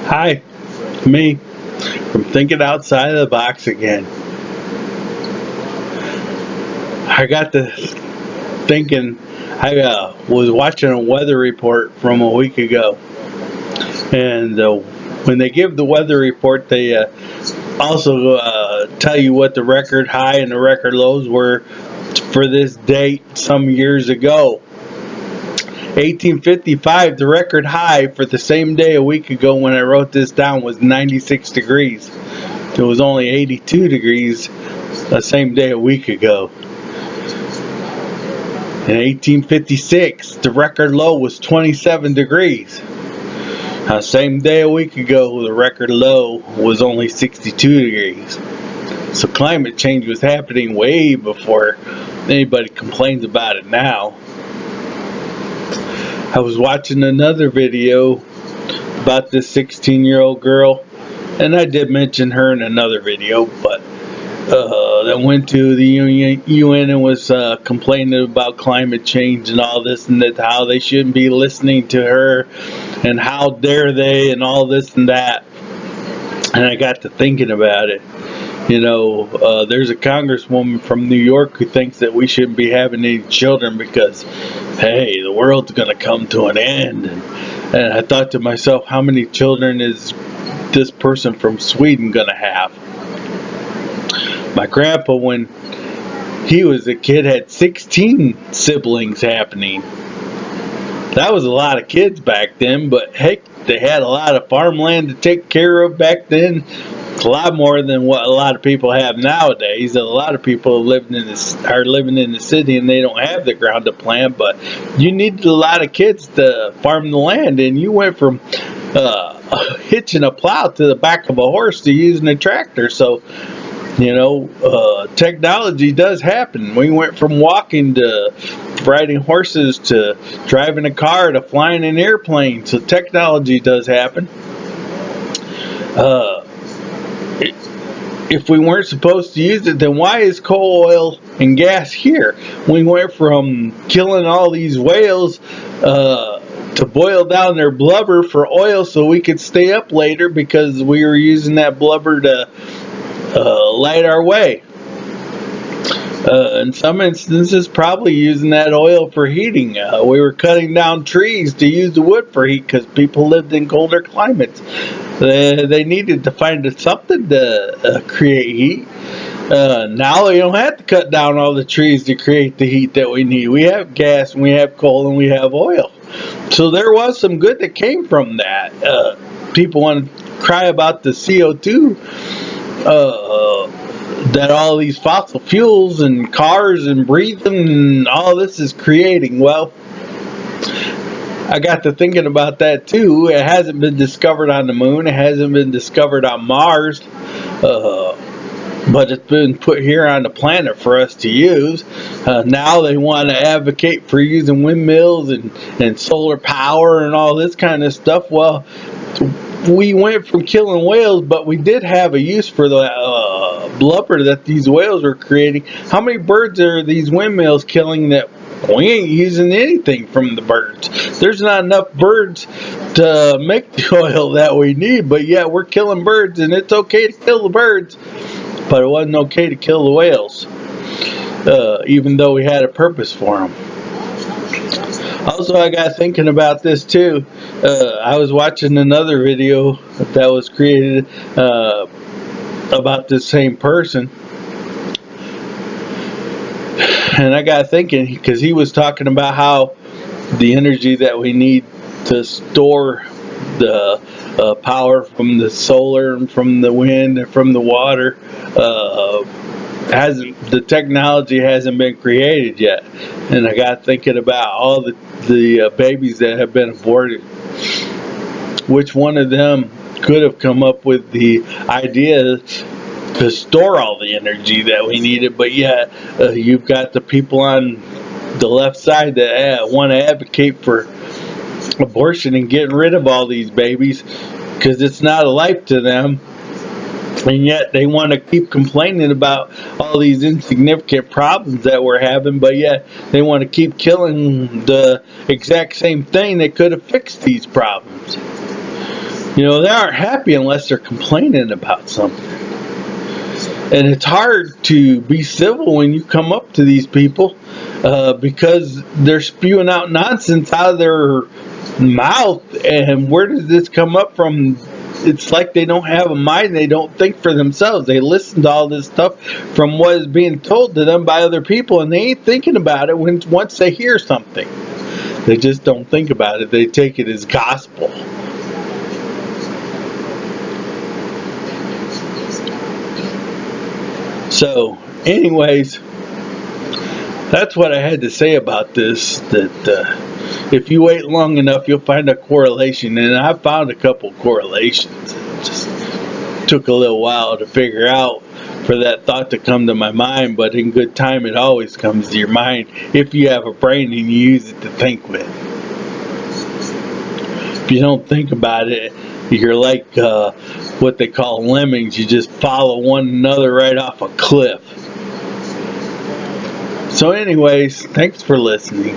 Hi, me, from thinking outside of the box again. I got to thinking, I was watching a weather report from a week ago, and when they give the weather report, they also tell you what the record high and the record lows were for this date some years ago. 1855, the record high for the same day a week ago when I wrote this down was 96 degrees. It was only 82 degrees the same day a week ago. In 1856, the record low was 27 degrees. Same day a week ago, the record low was only 62 degrees. So climate change was happening way before anybody complains about it now. I was watching another video about this 16-year-old girl, and I did mention her in another video, but that went to the UN and was complaining about climate change and all this, and that how they shouldn't be listening to her, and how dare they, and all this and that. And I got to thinking about it. You know, there's a congresswoman from New York who thinks that we shouldn't be having any children because, hey, the world's going to come to an end. And I thought to myself, how many children is this person from Sweden going to have? My grandpa, when he was a kid, had 16 siblings happening. That was a lot of kids back then, but heck, they had a lot of farmland to take care of back then. A lot more than what a lot of people have nowadays. A lot of people are living in the city and they don't have the ground to plant, but you needed a lot of kids to farm the land, and you went from hitching a plow to the back of a horse to using a tractor. So, you know, technology does happen. We went from walking to riding horses to driving a car to flying an airplane. So technology does happen. If we weren't supposed to use it, then why is coal, oil, and gas here? We went from killing all these whales to boil down their blubber for oil so we could stay up later because we were using that blubber to light our way. In some instances, probably using that oil for heating. We were cutting down trees to use the wood for heat because people lived in colder climates. They needed to find something to create heat. Now they don't have to cut down all the trees to create the heat that we need. We have gas, and we have coal, and we have oil. So there was some good that came from that. People want to cry about the CO2 that all these fossil fuels and cars and breathing and all this is creating. Well, I got to thinking about that too. It hasn't been discovered on the moon. It hasn't been discovered on Mars. But it's been put here on the planet for us to use. Now they want to advocate for using windmills and solar power and all this kind of stuff. Well, we went from killing whales, but we did have a use for the blubber that these whales were creating. How many birds are these windmills killing that we ain't using anything from the birds? There's not enough birds to make the oil that we need, but yet we're killing birds, and it's okay to kill the birds, but it wasn't okay to kill the whales, even though we had a purpose for them. Also, I got thinking about this too. I was watching another video that was created about this same person, and I got thinking because he was talking about how the energy that we need to store the power from the solar and from the wind and from the water the technology hasn't been created yet. And I got thinking about all the babies that have been aborted. Which one of them could have come up with the idea to store all the energy that we needed? But yet you've got the people on the left side that want to advocate for abortion and getting rid of all these babies because it's not a life to them. And yet they want to keep complaining about all these insignificant problems that we're having, but yet they want to keep killing the exact same thing that could have fixed these problems. You know, they aren't happy unless they're complaining about something. And it's hard to be civil when you come up to these people because they're spewing out nonsense out of their mouth. And where does this come up from? It's like they don't have a mind. They don't think for themselves. They listen to all this stuff from what is being told to them by other people, and they ain't thinking about it once they hear something. They just don't think about it. They take it as gospel. So, anyways, that's what I had to say about this. That if you wait long enough, you'll find a correlation, and I found a couple correlations. It just took a little while to figure out for that thought to come to my mind, but in good time, it always comes to your mind if you have a brain and you use it to think with. If you don't think about it, you're like what they call lemmings. You just follow one another right off a cliff. So anyways, thanks for listening.